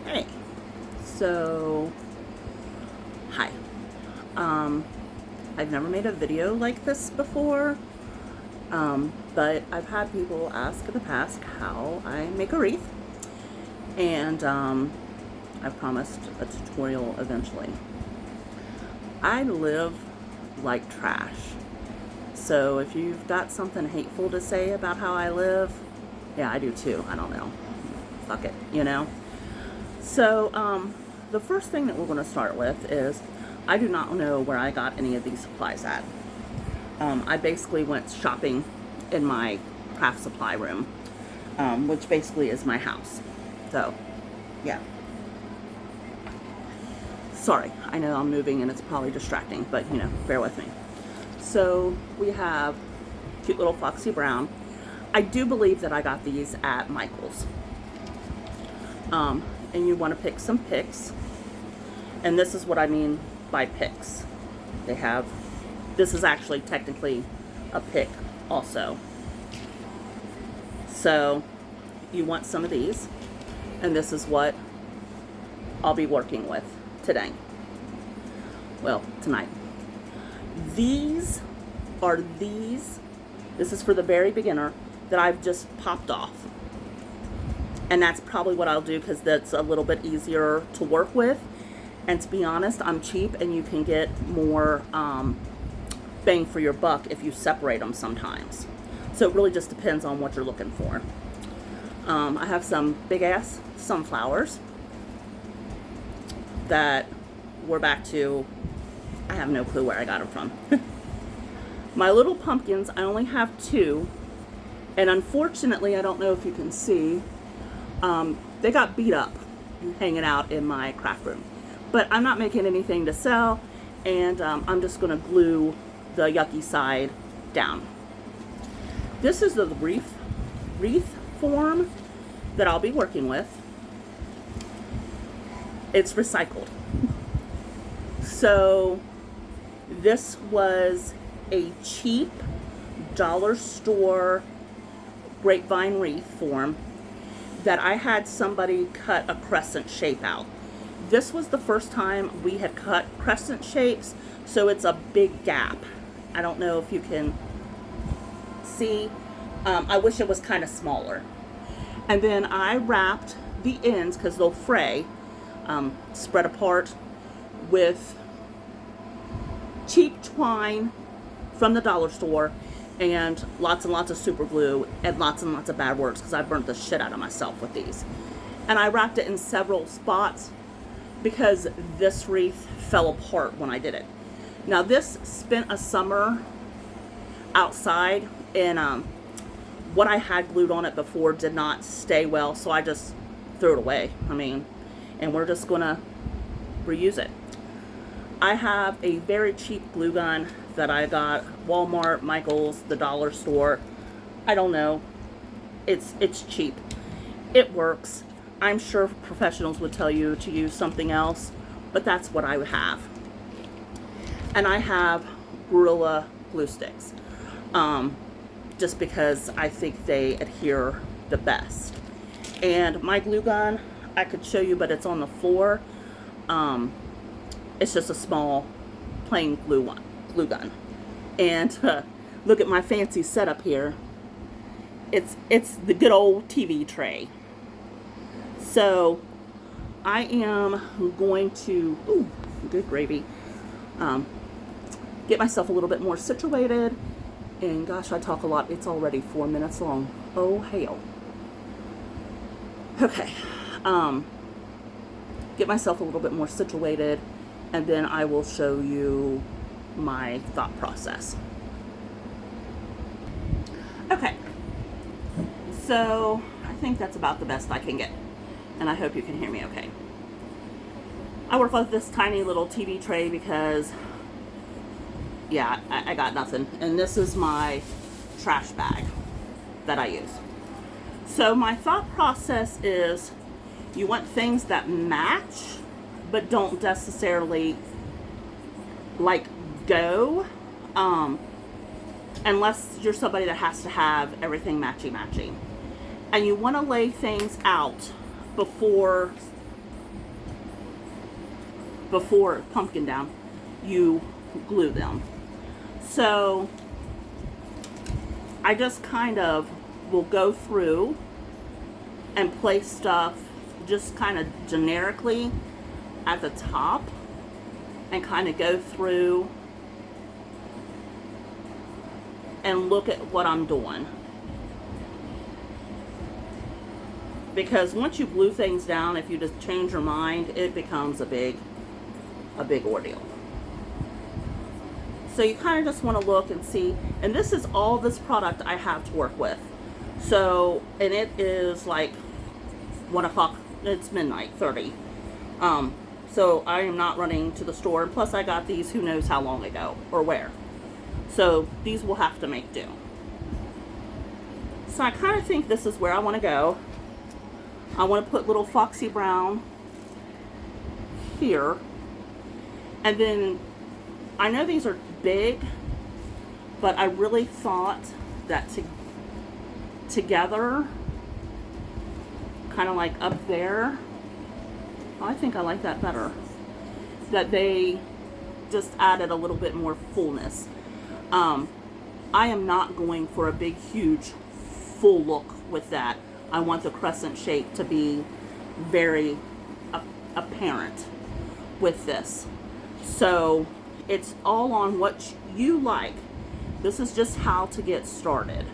Hey, so, hi. I've never made a video like this before, but I've had people ask in the past how I make a wreath, and I've promised a tutorial eventually. I live like trash, so if you've got something hateful to say about how I live, yeah, I do too. I don't know. Fuck it, you know? So, the first thing that we're going to start with is I do not know where I got any of these supplies at. I basically went shopping in my craft supply room, which basically is my house. So, yeah. Sorry, I know I'm moving and it's probably distracting, but you know, bear with me. So, we have cute little Foxy Brown. I do believe that I got these at Michael's. And you want to pick some picks. And this is what I mean by picks. They have, this is actually technically a pick also. So you want some of these. And this is what I'll be working with today. Well, tonight. These are these. This is for the very beginner that I've just popped off. And that's probably what I'll do because that's a little bit easier to work with. And to be honest, I'm cheap and you can get more bang for your buck if you separate them sometimes. So it really just depends on what you're looking for. I have some big ass sunflowers that we're back to, I have no clue where I got them from. My little pumpkins, I only have 2. And unfortunately, I don't know if you can see, they got beat up hanging out in my craft room. But I'm not making anything to sell, and I'm just going to glue the yucky side down. This is the wreath form that I'll be working with. It's recycled. So this was a cheap dollar store grapevine wreath form that I had somebody cut a crescent shape out. This was the first time we had cut crescent shapes, so it's a big gap. I don't know if you can see. I wish it was kind of smaller. And then I wrapped the ends, because they'll fray, spread apart, with cheap twine from the dollar store and lots of super glue and lots of bad words because I burnt the shit out of myself with these. And I wrapped it in several spots because this wreath fell apart when I did it. Now this spent a summer outside, and what I had glued on it before did not stay well, so I just threw it away. And we're just gonna reuse it. I have a very cheap glue gun that I got Walmart, Michael's, the dollar store. I don't know. It's cheap. It works. I'm sure professionals would tell you to use something else, but that's what I have. And I have Gorilla glue sticks, just because I think they adhere the best. And my glue gun, I could show you, but it's on the floor. It's just a small, plain glue gun. And look at my fancy setup here. It's the good old TV tray. So I am going to, ooh, good gravy, get myself a little bit more situated. And gosh, I talk a lot. It's already 4 minutes long. Oh, hell. Okay. Get myself a little bit more situated, and then I will show you my thought process. Okay. So I think that's about the best I can get. And I hope you can hear me okay. I work with this tiny little TV tray because, yeah, I got nothing. And this is my trash bag that I use. So my thought process is you want things that match, but don't necessarily like go, unless you're somebody that has to have everything matchy. And you want to lay things out before before pumpkin down, you glue them. So I just kind of will go through and place stuff just kind of generically at the top and kind of go through and look at what I'm doing. Because once you glue things down, if you just change your mind, it becomes a big ordeal. So you kind of just want to look and see, and this is all this product I have to work with. So, and it is like 1 o'clock, it's midnight 30. So I am not running to the store, and plus I got these who knows how long ago or where. So these will have to make do. So I kind of think this is where I want to go. I want to put little Foxy Brown here. And then, I know these are big, but I really thought that together, kind of like up there, I think I like that better. That they just added a little bit more fullness. I am not going for a big, huge, full look with that. I want the crescent shape to be very apparent with this. So it's all on what you like. This is just how to get started.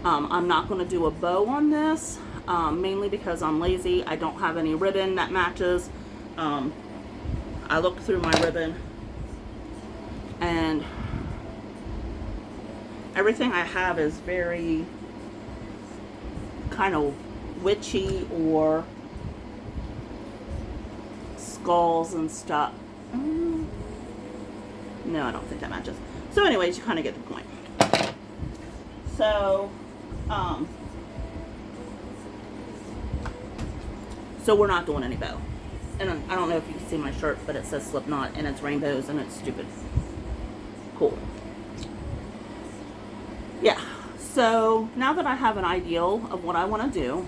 I'm not going to do a bow on this, mainly because I'm lazy. I don't have any ribbon that matches. I looked through my ribbon, and everything I have is very kind of witchy or skulls and stuff. No, I don't think that matches. So anyways, you kind of get the point. So, so we're not doing any bow. And I don't know if you can see my shirt, but it says Slipknot, and it's rainbows, and it's stupid. Cool. Yeah. So now that I have an ideal of what I want to do,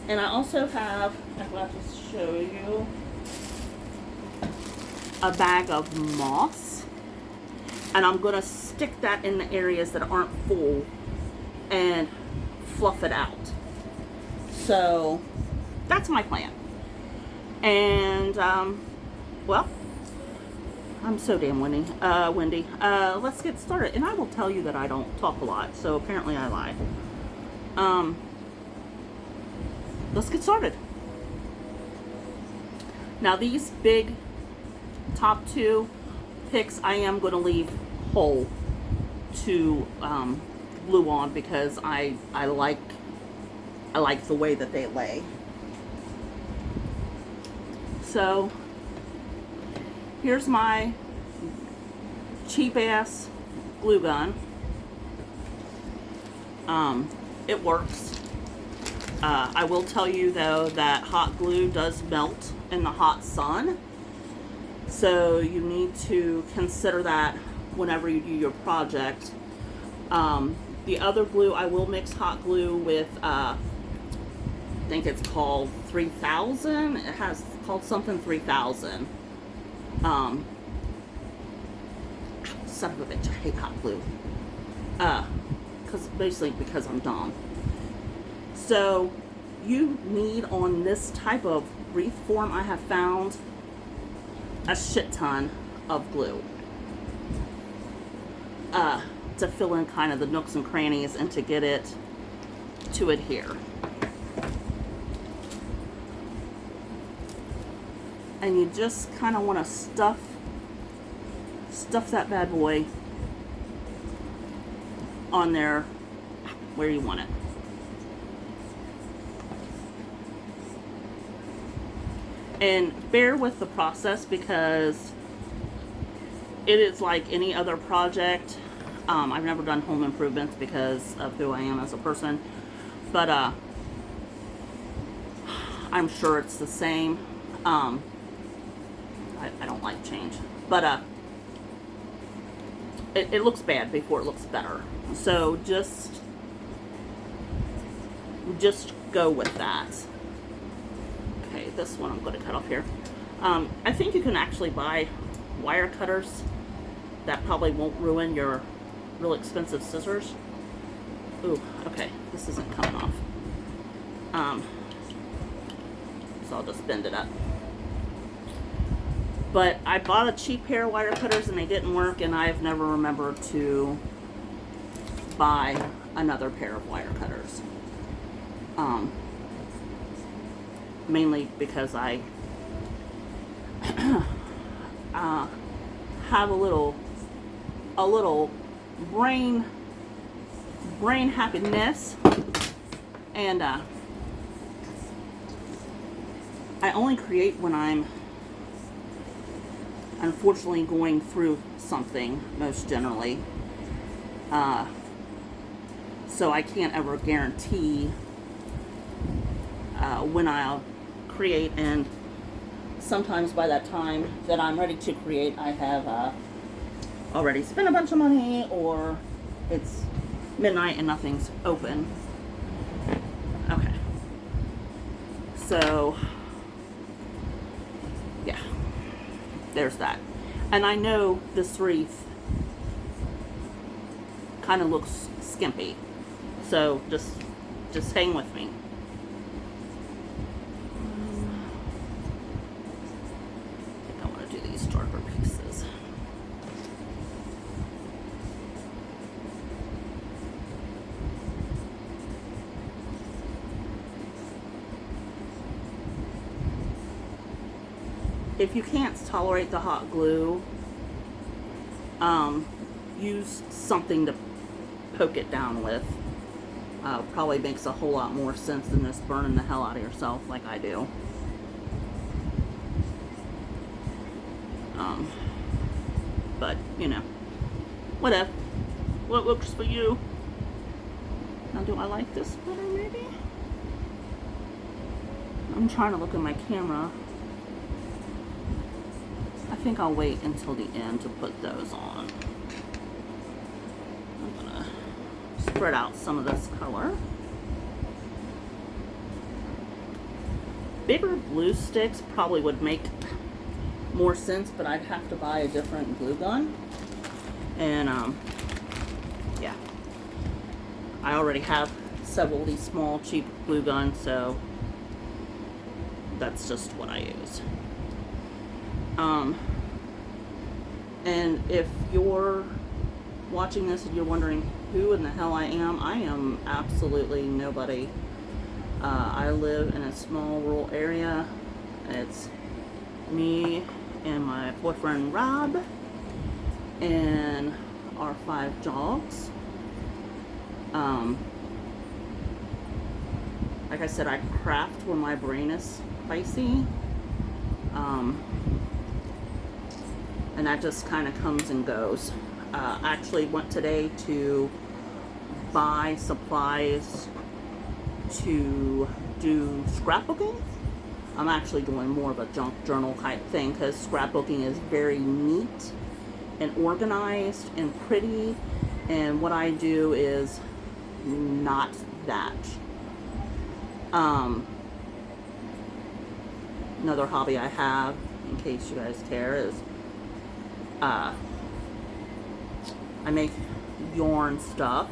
and I also have, I'd like to show you a bag of moss, and I'm going to stick that in the areas that aren't full and fluff it out. So that's my plan. And well, I'm so damn windy. Let's get started. And I will tell you that I don't talk a lot, so apparently I lie. Let's get started. Now these big top two picks I am going to leave whole to glue on, because I like the way that they lay. So here's my cheap ass glue gun. It works. I will tell you though that hot glue does melt in the hot sun. So you need to consider that whenever you do your project. The other glue, I will mix hot glue with, I think it's called 3000. It has called something 3000. Son of a bitch, I hate hot glue. Because I'm dumb. So you need, on this type of wreath form, I have found a shit ton of glue to fill in kind of the nooks and crannies and to get it to adhere. And you just kind of want to stuff that bad boy on there where you want it. And bear with the process, because it is like any other project. I've never done home improvements because of who I am as a person, but I'm sure it's the same. I don't like change, but it looks bad before it looks better. So just go with that. Okay, this one I'm going to cut off here. I think you can actually buy wire cutters that probably won't ruin your real expensive scissors. Ooh, okay, this isn't coming off. So I'll just bend it up. But I bought a cheap pair of wire cutters and they didn't work, and I've never remembered to buy another pair of wire cutters. Mainly because I have a little brain happiness, and I only create when I'm unfortunately going through something, most generally. So I can't ever guarantee when I'll create, and sometimes by that time that I'm ready to create, I have already spent a bunch of money, or it's midnight and nothing's open. Okay. So, yeah, there's that. And I know this wreath kind of looks skimpy, so just hang with me. I think I want to do these darker pieces. If you can't tolerate the hot glue, use something to poke it down with. Probably makes a whole lot more sense than just burning the hell out of yourself like I do. But, you know, whatever. What works for you? Now, do I like this better, maybe? I'm trying to look at my camera. I think I'll wait until the end to put those on. I'm gonna spread out some of this color. Bigger glue sticks probably would make more sense, but I'd have to buy a different glue gun. And yeah, I already have several of these small cheap glue guns, so that's just what I use. And if you're watching this and you're wondering who in the hell I am absolutely nobody. I live in a small rural area. It's me and my boyfriend Rob and our 5 dogs. Like I said, I craft when my brain is spicy. And that just kind of comes and goes. I actually went today to buy supplies to do scrapbooking. I'm actually doing more of a junk journal type thing because scrapbooking is very neat and organized and pretty, and what I do is not that. Another hobby I have, in case you guys care, is I make yarn stuff.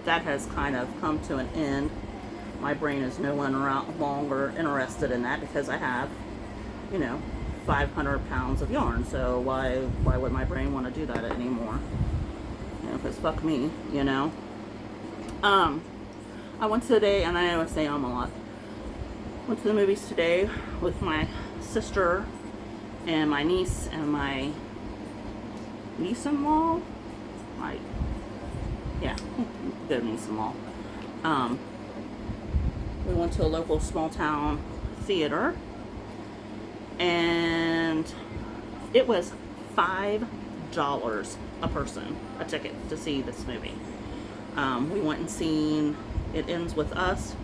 That has kind of come to an end. My brain is no longer interested in that because I have, 500 pounds of yarn. So why would my brain want to do that anymore? Because fuck me, I went today, and I know I say a lot. Went to the movies today with my sister and my niece and my niece-in-law. Good niece-in-law. We went to a local small town theater, and it was $5 a person, a ticket to see this movie. We went and seen It Ends With Us.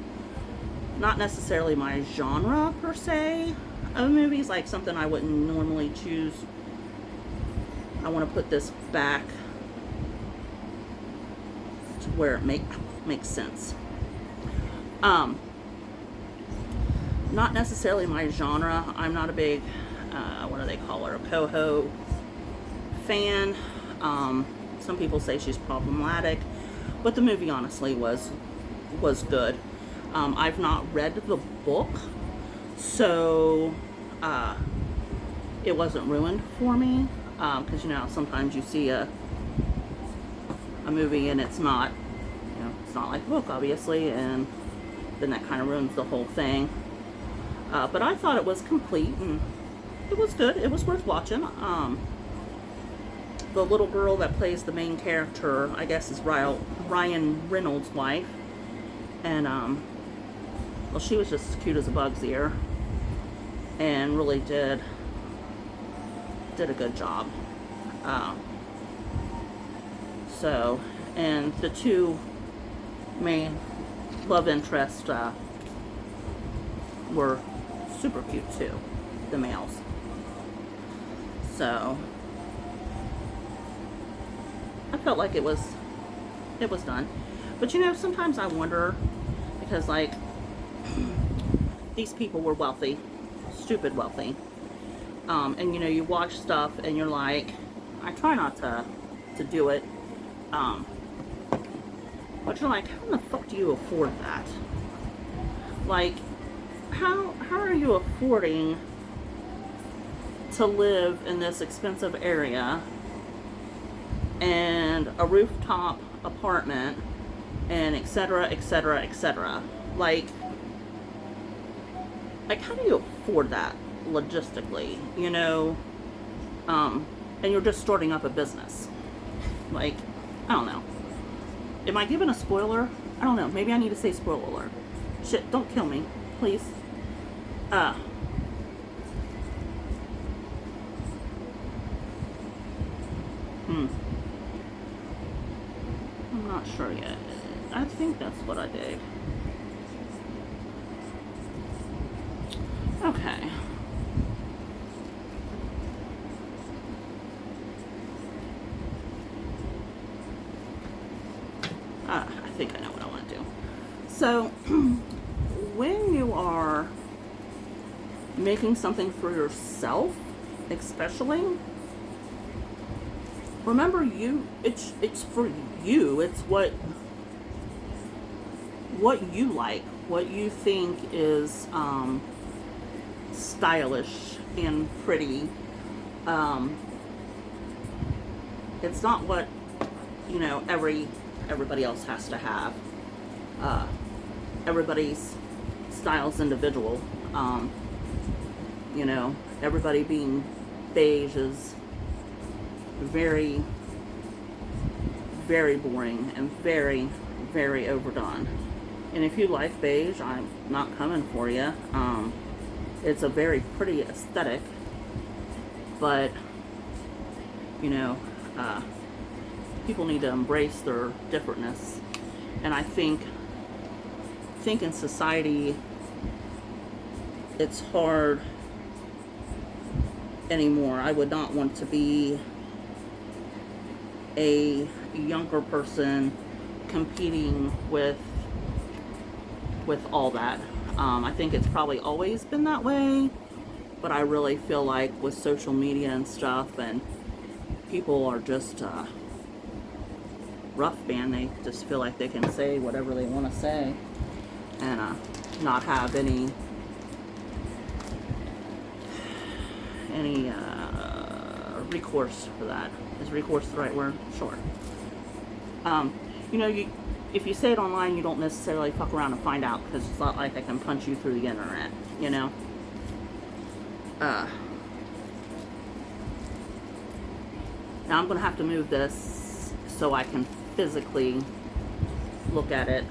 Not necessarily my genre per se of movies, like something I wouldn't normally choose. I want to put this back to where it makes sense. Not necessarily my genre. I'm not a big, what do they call her, Coho fan. Some people say she's problematic, but the movie honestly was good. I've not read the book, so it wasn't ruined for me, because you know sometimes you see a movie and it's not, you know, it's not like the book obviously, and then that kind of ruins the whole thing. But I thought it was complete and it was good. It was worth watching. The little girl that plays the main character, I guess, is Ryan Reynolds' wife, and well, she was just as cute as a bug's ear, and really did a good job. So, and the two main love interests were super cute too, the males. So I felt like it was done. But you know, sometimes I wonder, because like these people were wealthy, stupid wealthy, and you know, you watch stuff and you're like, I try not to do it, but you're like, how in the fuck do you afford that? Like, how are you affording to live in this expensive area and a rooftop apartment and etc, etc, etc? Like how do you afford that logistically, you know? And you're just starting up a business. Like, I don't know. Am I giving a spoiler? I don't know. Maybe I need to say spoiler alert. Shit, don't kill me, please. I'm not sure yet. I think that's what I did. Okay. I think I know what I want to do. So, when you are making something for yourself, especially, remember, it's for you. It's what you like, what you think is stylish and pretty. It's not what, you know, everybody else has to have. Everybody's style's individual. You know, everybody being beige is very, very boring and very, very overdone. And if you like beige, I'm not coming for you. It's a very pretty aesthetic, but you know, people need to embrace their differentness. And I think in society it's hard anymore. I would not want to be a younger person competing with all that. I think it's probably always been that way, but I really feel like with social media and stuff, and people are just rough, man. They just feel like they can say whatever they want to say and not have any recourse for that. Is recourse the right word? Sure. You know, if you say it online, you don't necessarily fuck around and find out, because it's not like I can punch you through the internet, you know? Now I'm going to have to move this so I can physically look at it.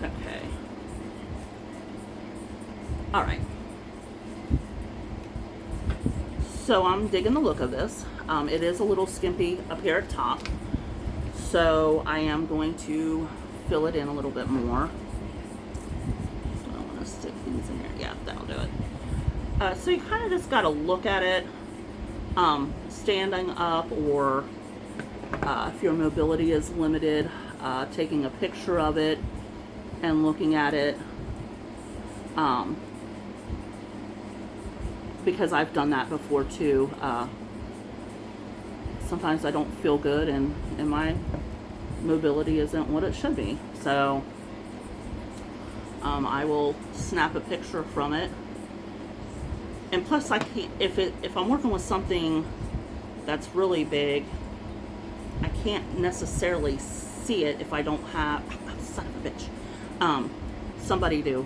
Okay. Alright. So I'm digging the look of this. It is a little skimpy up here at top, so I am going to fill it in a little bit more. I want to stick these in here. Yeah, that'll do it. So you kind of just got to look at it standing up, or if your mobility is limited, taking a picture of it and looking at it, because I've done that before too. Sometimes I don't feel good, and my mobility isn't what it should be. So I will snap a picture from it. And plus, I can't, if I'm working with something that's really big, I can't necessarily see it if I don't have, son of a bitch, somebody to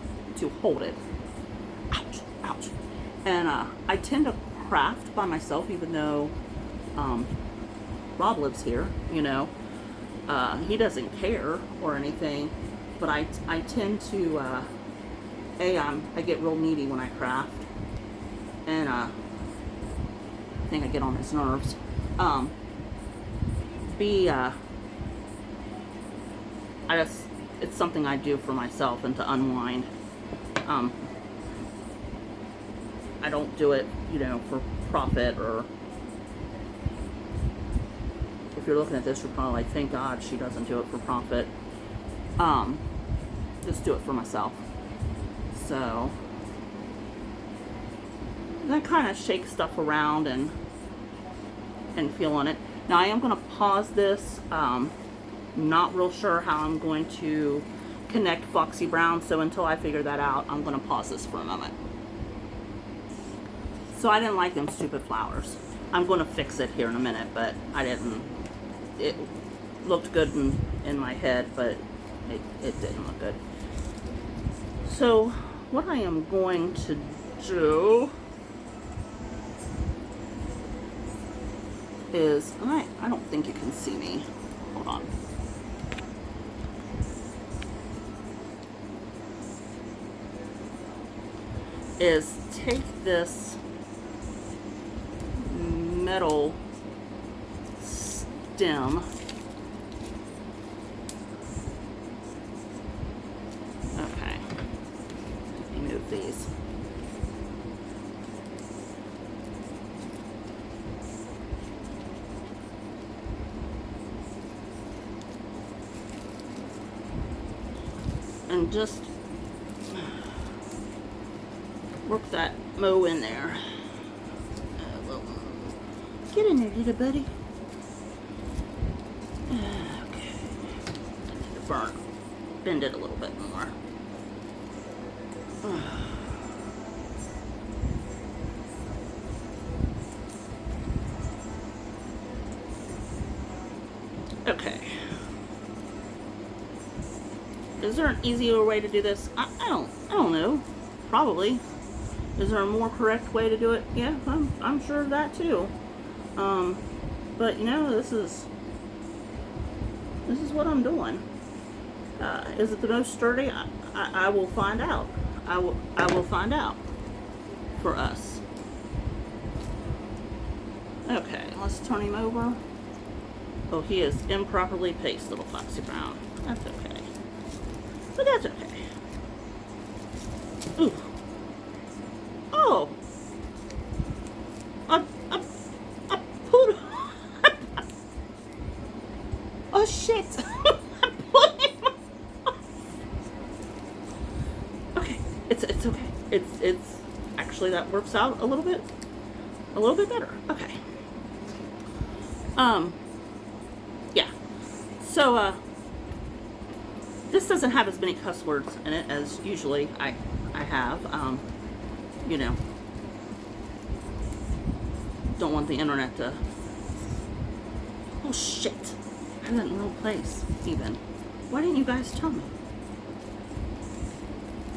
hold it. Ouch, ouch. And I tend to craft by myself, even though Rob lives here, you know. He doesn't care or anything, but I tend to, I get real needy when I craft, and I think I get on his nerves. It's something I do for myself and to unwind. I don't do it, you know, for profit, or if you're looking at this, you're probably like, thank God she doesn't do it for profit. Just do it for myself. So then kind of shake stuff around and feel on it. Now I am going to pause this. Not real sure how I'm going to connect Foxy Brown, so until I figure that out, I'm going to pause this for a moment. So I didn't like them stupid flowers. I'm going to fix it here in a minute, but I didn't. It looked good in my head, but it didn't look good. So what I am going to do is, I don't think you can see me. Hold on. Is take this metal stem, okay, let me move these. And just work that mow in there. Get in there, little buddy. Okay. Bend it a little bit more. Okay. Is there an easier way to do this? I don't know. Probably. Is there a more correct way to do it? Yeah, I'm sure of that too. But you know, this is what I'm doing. Is it the most sturdy? I will find out. I will find out for us. Okay, let's turn him over. Oh, he is improperly paced, little Foxy Brown. That's okay. But that's okay. Ooh. Oh. I put. Oh shit. I put him. Okay. It's okay. It's actually, that works out a little bit better. Okay. Yeah. So this doesn't have as many cuss words in it as usually I have. You know, don't want the internet to. Oh shit! I have that in the wrong place. Even. Why didn't you guys tell me?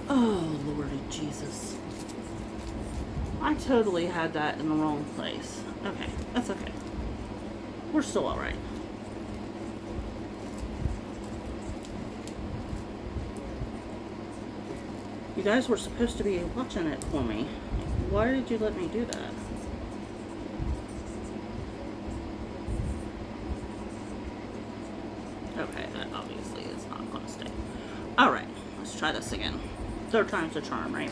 Oh Lordy Jesus! I totally had that in the wrong place. Okay, that's okay. We're still all right. You guys were supposed to be watching it for me. Why did you let me do that? Okay, that obviously is not going to stay. Alright, let's try this again. Third time's a charm, right?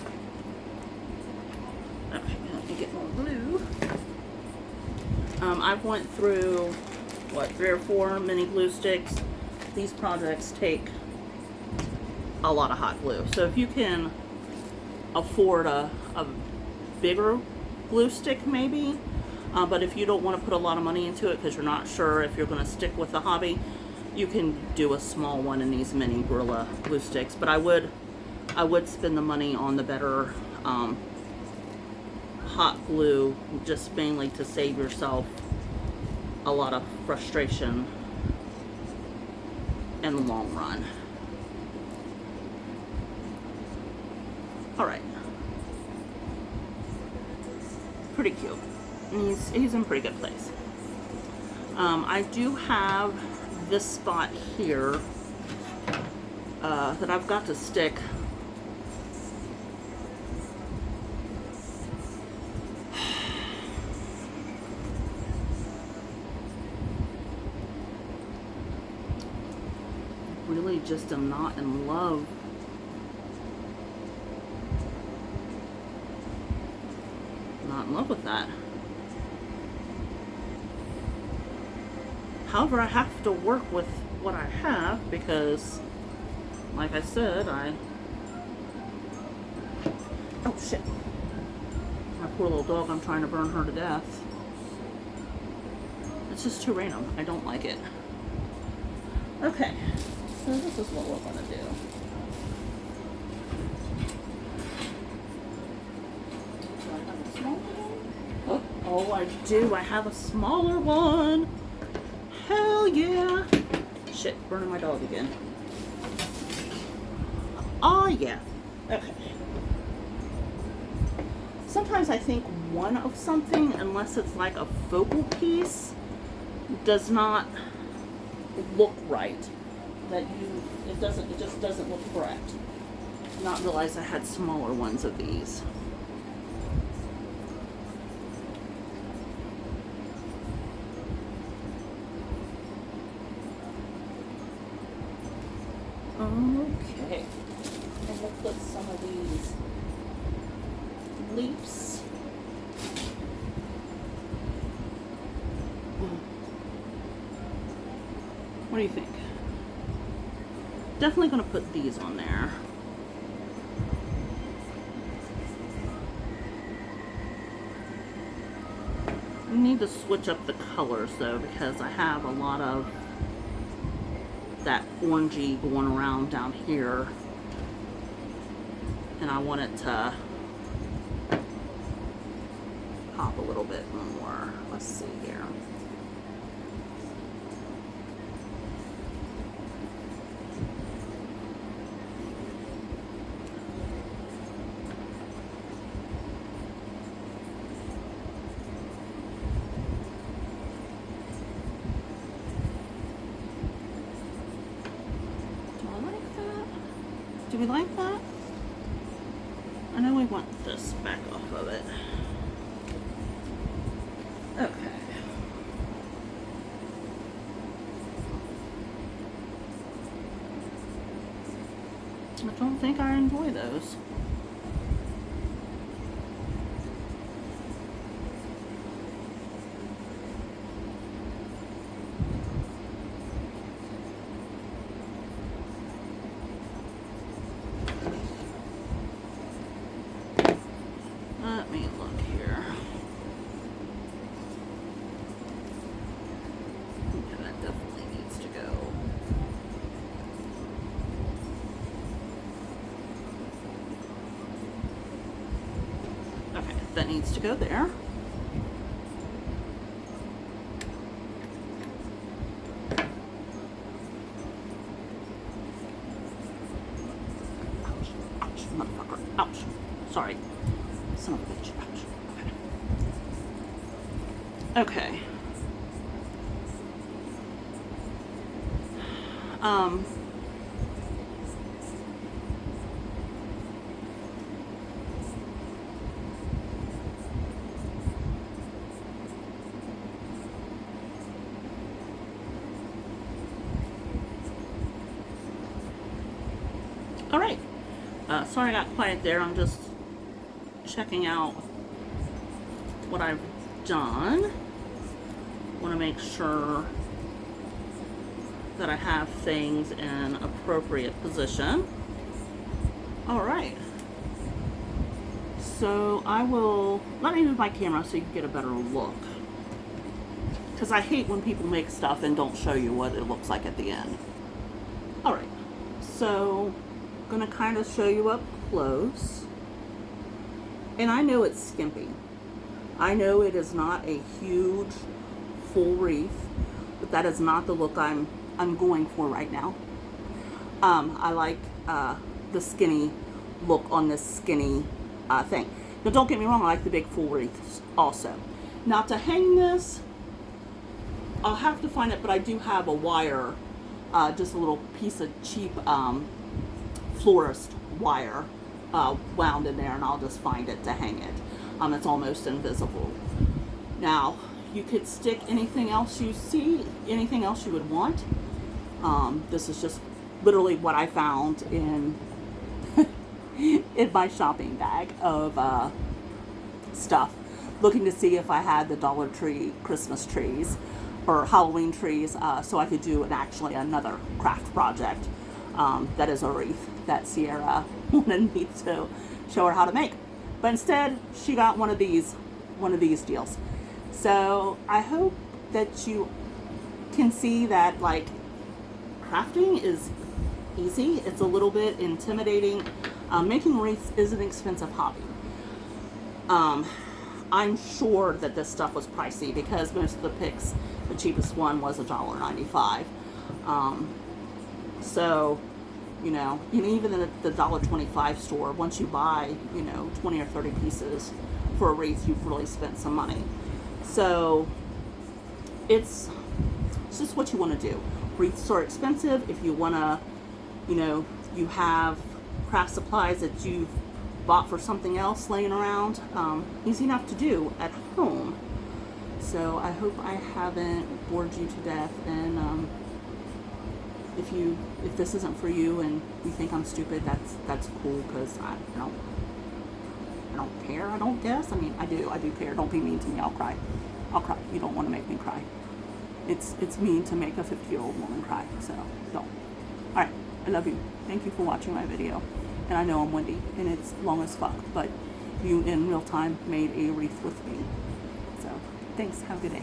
Okay, let me get more glue. I went through, what, 3 or 4 mini glue sticks, these projects take a lot of hot glue. So if you can afford a bigger glue stick maybe, but if you don't want to put a lot of money into it because you're not sure if you're going to stick with the hobby, you can do a small one in these mini Gorilla glue sticks. But I would spend the money on the better hot glue, just mainly to save yourself a lot of frustration in the long run. All right, pretty cute. And he's in pretty good place. I do have this spot here that I've got to stick. Really just am not in love. Not in love with that. However, I have to work with what I have because, like I said, oh shit. My poor little dog, I'm trying to burn her to death. It's just too random. I don't like it. Okay, so this is what we're gonna do. Do I have a smaller one? Oh, I do. I have a smaller one. Hell yeah. Shit, burning my dog again. Oh yeah. Okay. Sometimes I think one of something, unless it's like a focal piece, does not look right. It just doesn't look correct. Not realize I had smaller ones of these. Okay, and we'll put some of these leaves. What do you think? Definitely going to put these on there. I need to switch up the colors though, because I have a lot of that orangey going around down here, and I want it to pop a little bit more. Let's see here. Do we like that? I know we want this back off of it. Okay. I don't think I enjoy those. Let me look here. Yeah, that definitely needs to go. Okay, that needs to go there. Ouch, ouch, motherfucker, ouch. Sorry. Son of a bitch. Okay. All right. Sorry I got quiet there. I'm just checking out what I've done. Want to make sure that I have things in appropriate position. All right. So let me move my camera so you can get a better look. Because I hate when people make stuff and don't show you what it looks like at the end. All right. So I'm going to kind of show you up close. And I know it's skimpy. I know it is not a huge full wreath, but that is not the look I'm going for right now. I like the skinny look on this skinny thing. Now don't get me wrong, I like the big full wreaths also. Now to hang this, I'll have to find it, but I do have a wire, just a little piece of cheap florist wire wound in there, and I'll just find it to hang it. It's almost invisible. Now, you could stick anything else you see, anything else you would want. This is just literally what I found in in my shopping bag of stuff, looking to see if I had the Dollar Tree Christmas trees or Halloween trees, so I could do actually another craft project that is a wreath that Sierra wanted me to show her how to make. But instead, she got one of these deals. So I hope that you can see that, like, crafting is easy. It's a little bit intimidating. Making wreaths is an expensive hobby. I'm sure that this stuff was pricey because most of the picks, the cheapest one was $1.95. So, you know, even in the $1.25 store, once you buy, 20 or 30 pieces for a wreath, you've really spent some money. So it's just what you want to do. Wreaths are expensive. If you want to, you have craft supplies that you've bought for something else laying around, easy enough to do at home. So I hope I haven't bored you to death, and if this isn't for you and you think I'm stupid, that's cool, because I don't care, I guess. I mean, I do care. Don't be mean to me. I'll cry. You don't want to make me cry. It's mean to make a 50-year-old woman cry, so don't. Alright, I love you. Thank you for watching my video. And I know I'm windy and it's long as fuck, but you in real time made a wreath with me. So thanks, have a good day.